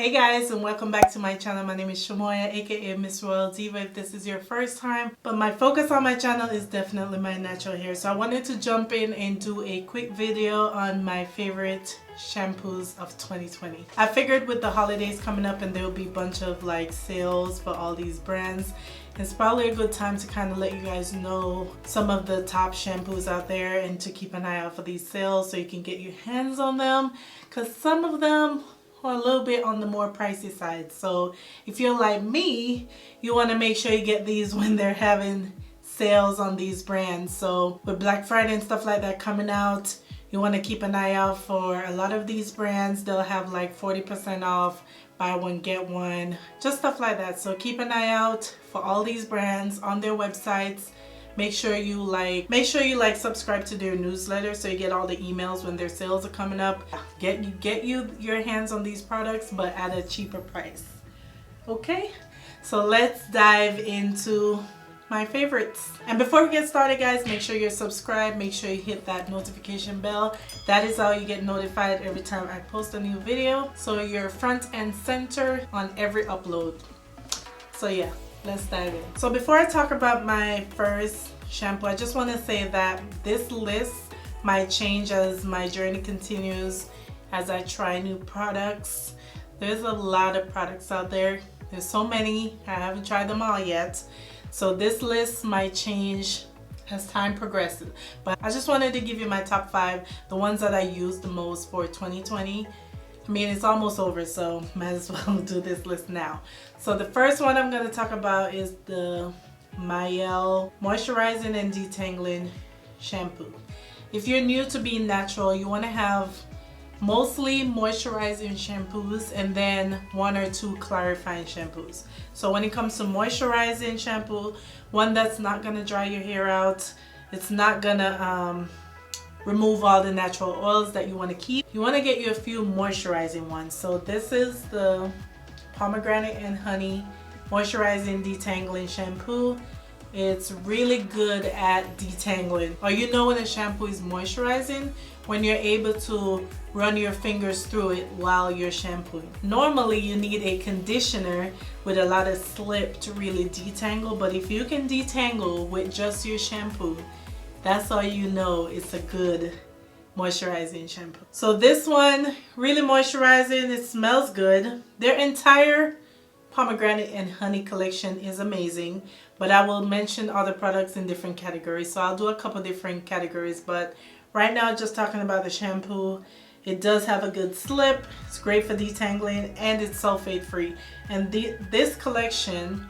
Hey guys, and welcome back to my channel. My name is Shamoya, aka Miss Royal Diva if this is your first time. But my focus on my channel is definitely my natural hair. So I wanted to jump in and do a quick video on my favorite shampoos of 2020. I figured with the holidays coming up and there will be a bunch of like sales for all these brands, it's probably a good time to kind of let you guys know some of the top shampoos out there and to keep an eye out for these sales so you can get your hands on them, because some of them are a little bit on the more pricey side. So if you're like me, you want to make sure you get these when they're having sales on these brands. So with Black Friday and stuff like that coming out, you want to keep an eye out for a lot of these brands. They'll have like 40% off, buy one get one, just stuff like that. So keep an eye out for all these brands on their websites. Make sure you subscribe to their newsletter so you get all the emails when their sales are coming up. Get your hands on these products, but at a cheaper price. Okay, so let's dive into my favorites. And before we get started, guys, make sure you're subscribed. Make sure you hit that notification bell. That is how you get notified every time I post a new video, so you're front and center on every upload. So yeah, let's dive in. So before I talk about my first shampoo, I just want to say that this list might change as my journey continues, as I try new products. There's a lot of products out there. There's so many. I haven't tried them all yet. So this list might change as time progresses. But I just wanted to give you my top 5, the ones that I used the most for 2020. I mean, it's almost over, so might as well do this list now. So the first one I'm going to talk about is the Mielle Moisturizing and Detangling Shampoo. If you're new to being natural, you want to have mostly moisturizing shampoos and then 1 or 2 clarifying shampoos. So when it comes to moisturizing shampoo, one that's not going to dry your hair out, it's not going to remove all the natural oils that you want to keep. You want to get you a few moisturizing ones. So this is the pomegranate and honey moisturizing detangling shampoo. It's really good at detangling. Or you know when a shampoo is moisturizing when you're able to run your fingers through it while you're shampooing. Normally you need a conditioner with a lot of slip to really detangle, but if you can detangle with just your shampoo, that's how you know it's a good moisturizing shampoo. So this one, really moisturizing, it smells good. Their entire pomegranate and honey collection is amazing, but I will mention other products in different categories. So I'll do a couple different categories, but right now just talking about the shampoo. It does have a good slip, it's great for detangling, and it's sulfate free. And this collection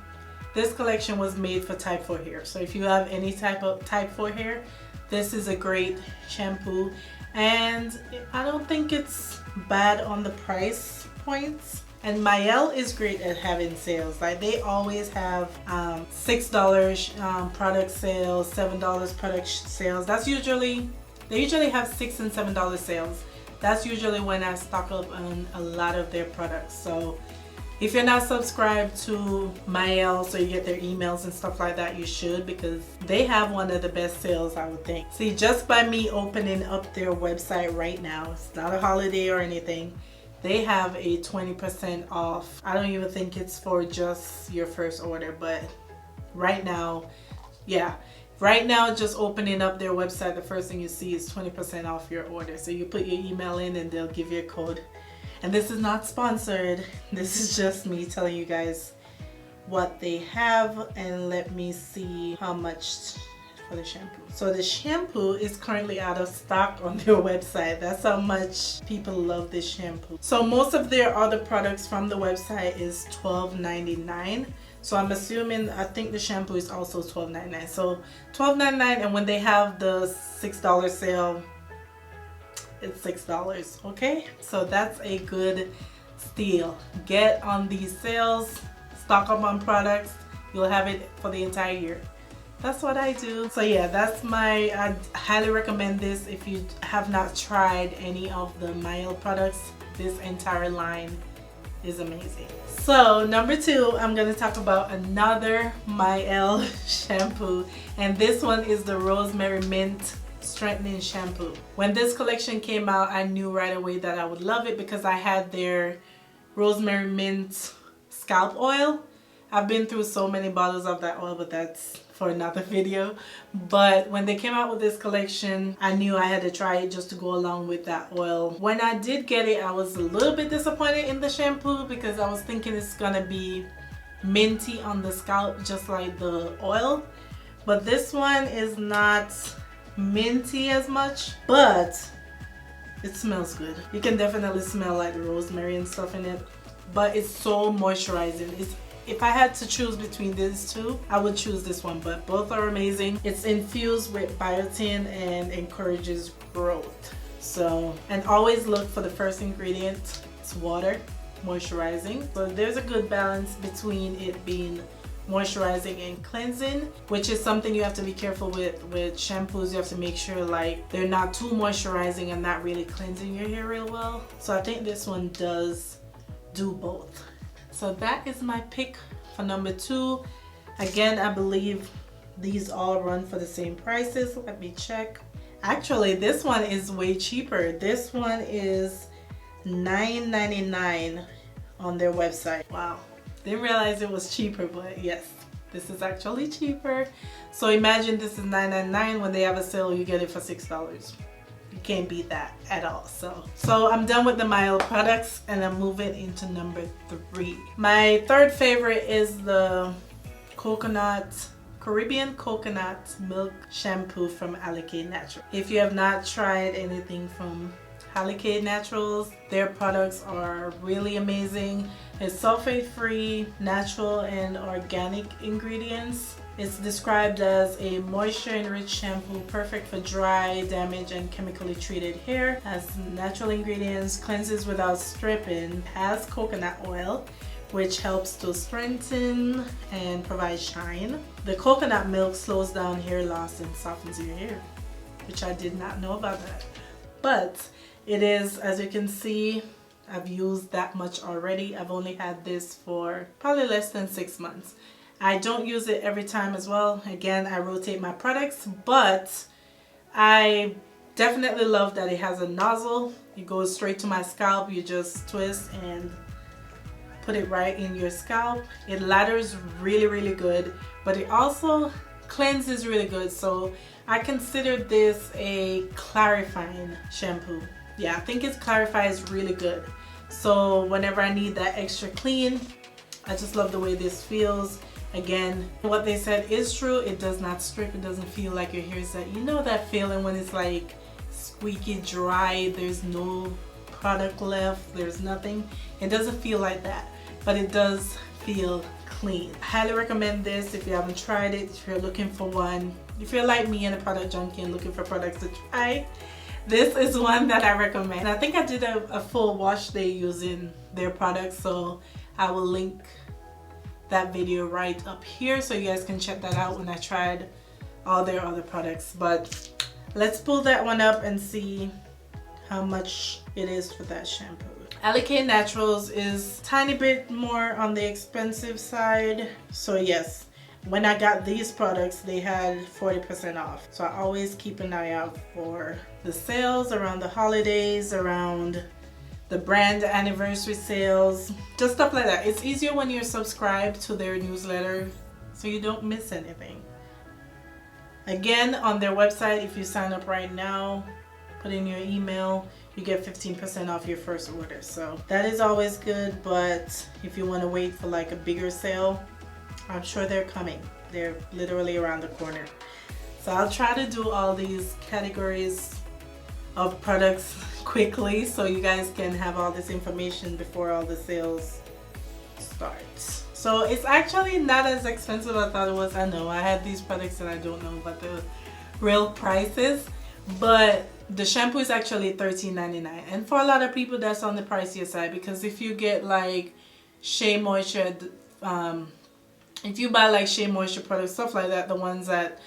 was made for type 4 hair. So if you have any type of type 4 hair, this is a great shampoo. And I don't think it's bad on the price points. And Mielle is great at having sales. Like they always have $6 product sales, $7 product sales. They usually have $6 and $7 sales. That's usually when I stock up on a lot of their products. So if you're not subscribed to Mielle so you get their emails and stuff like that, you should, because they have one of the best sales, I would think. See, just by me opening up their website right now, it's not a holiday or anything, they have a 20% off. I don't even think it's for just your first order, but right now, yeah. Right now, just opening up their website, the first thing you see is 20% off your order. So you put your email in and they'll give you a code. And this is not sponsored. This is just me telling you guys what they have. And let me see how much for the shampoo. So the shampoo is currently out of stock on their website. That's how much people love this shampoo. So most of their other products from the website is $12.99. So I'm assuming, I think the shampoo is also $12.99. So $12.99, and when they have the $6 sale, it's $6, okay? So that's a good steal. Get on these sales, stock up on products, you'll have it for the entire year. That's what I do. So yeah, I highly recommend this if you have not tried any of the Mielle products. This entire line is amazing. So number 2, I'm going to talk about another Mielle shampoo, and this one is the Rosemary Mint Strengthening Shampoo. When this collection came out, I knew right away that I would love it because I had their rosemary mint scalp oil. I've been through so many bottles of that oil, but that's for another video. But when they came out with this collection, I knew I had to try it just to go along with that oil. When I did get it, I was a little bit disappointed in the shampoo because I was thinking it's gonna be minty on the scalp just like the oil. But this one is not minty as much, but it smells good. You can definitely smell like the rosemary and stuff in it, but it's so moisturizing. If I had to choose between these two, I would choose this one, but both are amazing. It's infused with biotin and encourages growth. So, and always look for the first ingredient. It's water, moisturizing. So there's a good balance between it being moisturizing and cleansing, which is something you have to be careful with shampoos. You have to make sure like they're not too moisturizing and not really cleansing your hair real well. So I think this one does do both. So that is my pick for number 2. Again, I believe these all run for the same prices. Let me check. Actually, this one is way cheaper. This one is $9.99 on their website. Wow. Didn't realize it was cheaper, but yes, this is actually cheaper. So imagine this is $9.99. When they have a sale, you get it for $6. You can't beat that at all. So I'm done with the Mielle products and I'm moving into number 3. My third favorite is the Caribbean coconut milk shampoo from Alikay Natural. If you have not tried anything from Alikay Naturals, their products are really amazing. It's sulfate free, natural and organic ingredients. It's described as a moisture enriched shampoo perfect for dry, damaged and chemically treated hair. Has natural ingredients, cleanses without stripping, has coconut oil which helps to strengthen and provide shine. The coconut milk slows down hair loss and softens your hair, which I did not know about that. But it is, as you can see, I've used that much already. I've only had this for probably less than 6 months. I don't use it every time as well. Again, I rotate my products, but I definitely love that it has a nozzle. It goes straight to my scalp. You just twist and put it right in your scalp. It lathers really, really good, but it also cleanses really good. So I consider this a clarifying shampoo. Yeah, I think it clarifies really good. So whenever I need that extra clean, I just love the way this feels. Again, what they said is true. It does not strip. It doesn't feel like your hair is that, you know, that feeling when it's like squeaky dry, there's no product left, there's nothing. It doesn't feel like that, but it does feel clean. I highly recommend this if you haven't tried it, if you're looking for one. If you're like me and a product junkie and looking for products to try, this is one that I recommend. I think I did a full wash day using their products, so I will link that video right up here so you guys can check that out when I tried all their other products. But let's pull that one up and see how much it is for that shampoo. Alikay Naturals is a tiny bit more on the expensive side. So yes, when I got these products, they had 40% off. So I always keep an eye out for the sales around the holidays, around the brand anniversary sales, just stuff like that. It's easier when you're subscribed to their newsletter so you don't miss anything. Again, on their website, if you sign up right now, put in your email, you get 15% off your first order. So that is always good, but if you want to wait for like a bigger sale, I'm sure they're coming. They're literally around the corner. So I'll try to do all these categories of products quickly so you guys can have all this information before all the sales start. So it's actually not as expensive as I thought it was. I know I had these products and I don't know about the real prices, but the shampoo is actually $13.99, and for a lot of people that's on the pricier side, because if you get like Shea Moisture, if you buy like Shea Moisture products, stuff like that, the ones at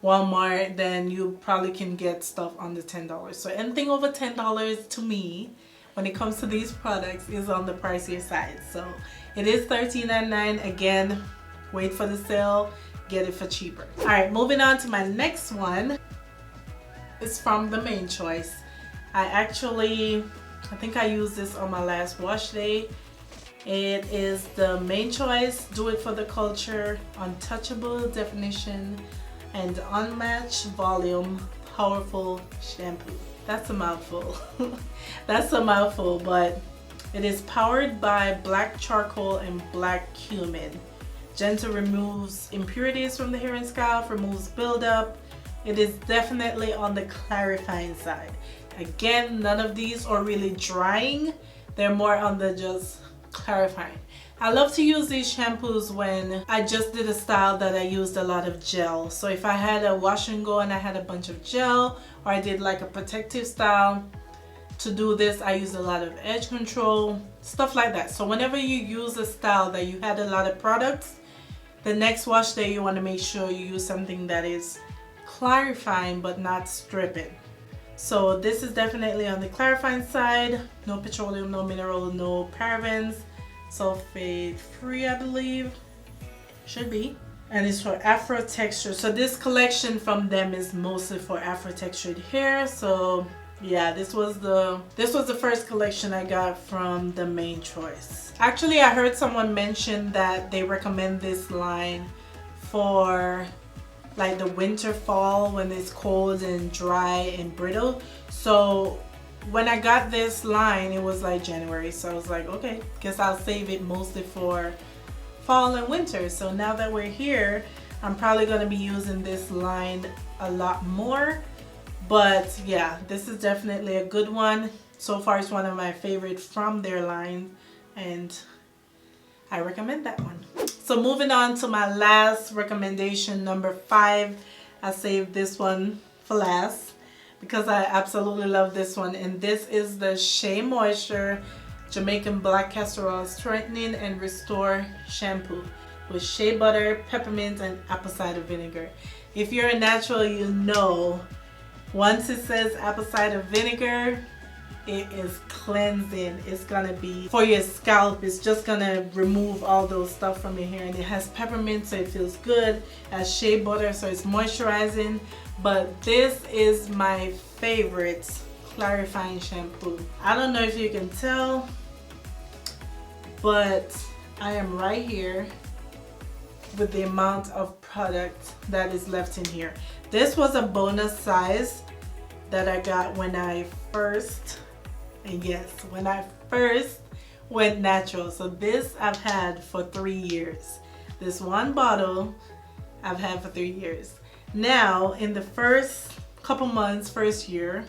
Walmart, then you probably can get stuff under $10. So anything over $10 to me when it comes to these products is on the pricier side. So it is $13.99. Again, wait for the sale, get it for cheaper. All right, moving on to my next one. It's from the Main Choice. I think I used this on my last wash day, It is the Main Choice Do It for the Culture Untouchable Definition and Unmatched Volume Powerful Shampoo. That's a mouthful. That's a mouthful, but it is powered by black charcoal and black cumin. Gentle removes impurities from the hair and scalp, removes buildup. It is definitely on the clarifying side. Again, none of these are really drying. They're more on the just clarifying. I love to use these shampoos when I just did a style that I used a lot of gel. So if I had a wash and go and I had a bunch of gel, or I did like a protective style, to do this I used a lot of edge control, stuff like that. So whenever you use a style that you had a lot of products, the next wash day you want to make sure you use something that is clarifying but not stripping. So this is definitely on the clarifying side. No petroleum, no mineral, no parabens, sulfate free, I believe, should be. And it's for afro texture. So this collection from them is mostly for afro textured hair. So yeah, this was the first collection I got from the Main Choice. Actually, I heard someone mention that they recommend this line for like the winter, fall, when it's cold and dry and brittle. So when I got this line, it was like January, so I was like, okay, guess I'll save it mostly for fall and winter. So now that we're here, I'm probably going to be using this line a lot more. But yeah, this is definitely a good one. So far it's one of my favorites from their line, and I recommend that one. So moving on to my last recommendation, number 5. I saved this one for last because I absolutely love this one, and this is the Shea Moisture Jamaican Black Casserole Strengthening and Restore Shampoo with shea butter, peppermint, and apple cider vinegar. If you're a natural, you know once it says apple cider vinegar, it is cleansing. It's gonna be for your scalp. It's just gonna remove all those stuff from your hair, and it has peppermint, so it feels good. It has shea butter, so it's moisturizing. But this is my favorite clarifying shampoo. I don't know if you can tell, but I am right here with the amount of product that is left in here. This was a bonus size that I got when I first, and yes, when I first went natural. So this I've had for 3 years. This one bottle I've had for 3 years. Now, in the first couple months, first year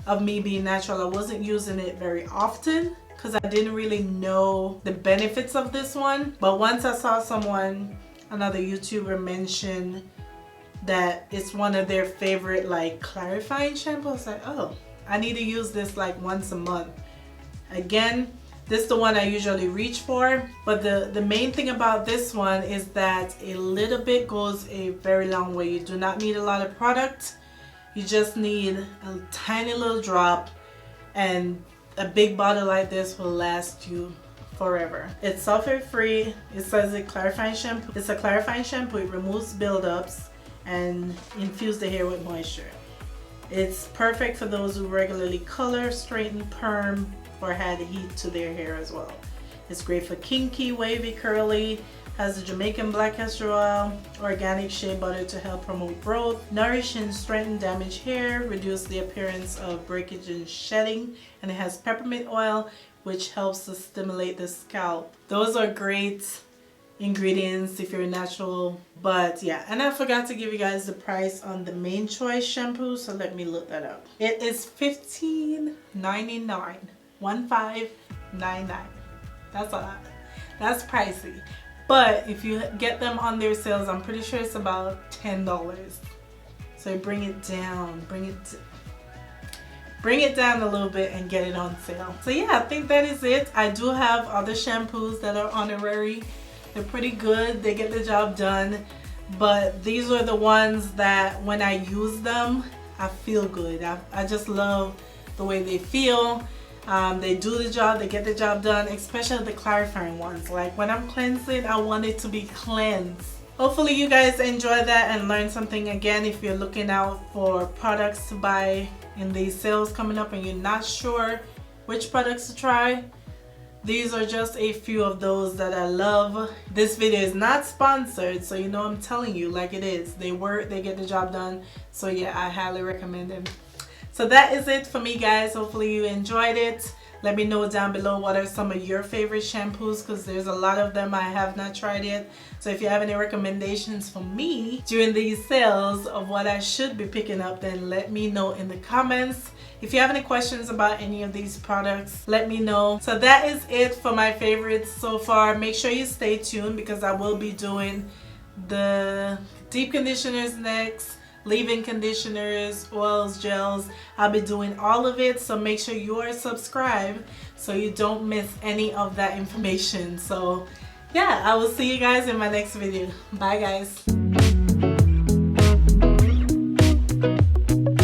of me being natural, I wasn't using it very often because I didn't really know the benefits of this one. But once I saw someone, another YouTuber, mention that it's one of their favorite like clarifying shampoos, I was like, oh, I need to use this like once a month. Again, this is the one I usually reach for, but the main thing about this one is that a little bit goes a very long way. You do not need a lot of product. You just need a tiny little drop, and a big bottle like this will last you forever. It's sulfate free. It says it's clarifying shampoo. It's a clarifying shampoo. It removes buildups and infuse the hair with moisture. It's perfect for those who regularly color, straighten, perm, or add heat to their hair as well. It's great for kinky, wavy, curly. Has the Jamaican black castor oil, organic shea butter to help promote growth, nourish and strengthen damaged hair, reduce the appearance of breakage and shedding, and it has peppermint oil, which helps to stimulate the scalp. Those are great ingredients if you're natural. But yeah, and I forgot to give you guys the price on the Main Choice shampoo, so let me look that up. It is $15.99. $15.99. That's a lot. That's pricey. But if you get them on their sales, I'm pretty sure it's about $10. So bring it down, bring it down a little bit and get it on sale. So yeah, I think that is it. I do have other shampoos that are honorary. They're pretty good. They get the job done. But these are the ones that when I use them, I feel good. I just love the way they feel. They do the job, they get the job done, especially the clarifying ones. Like when I'm cleansing, I want it to be cleansed. Hopefully you guys enjoy that and learn something. Again, if you're looking out for products to buy in these sales coming up and you're not sure which products to try, These are just a few of those that I love. This video is not sponsored, so you know I'm telling you like it is. They work, they get the job done. So yeah, I highly recommend them. So that is it for me, guys. Hopefully you enjoyed it. Let me know down below what are some of your favorite shampoos, because there's a lot of them I have not tried yet. So if you have any recommendations for me during these sales of what I should be picking up, then let me know in the comments. If you have any questions about any of these products, let me know. So that is it for my favorites so far. Make sure you stay tuned because I will be doing the deep conditioners next, leave-in conditioners, oils, gels. I'll be doing all of it, so make sure you are subscribed so you don't miss any of that information. So yeah, I will see you guys in my next video. Bye guys.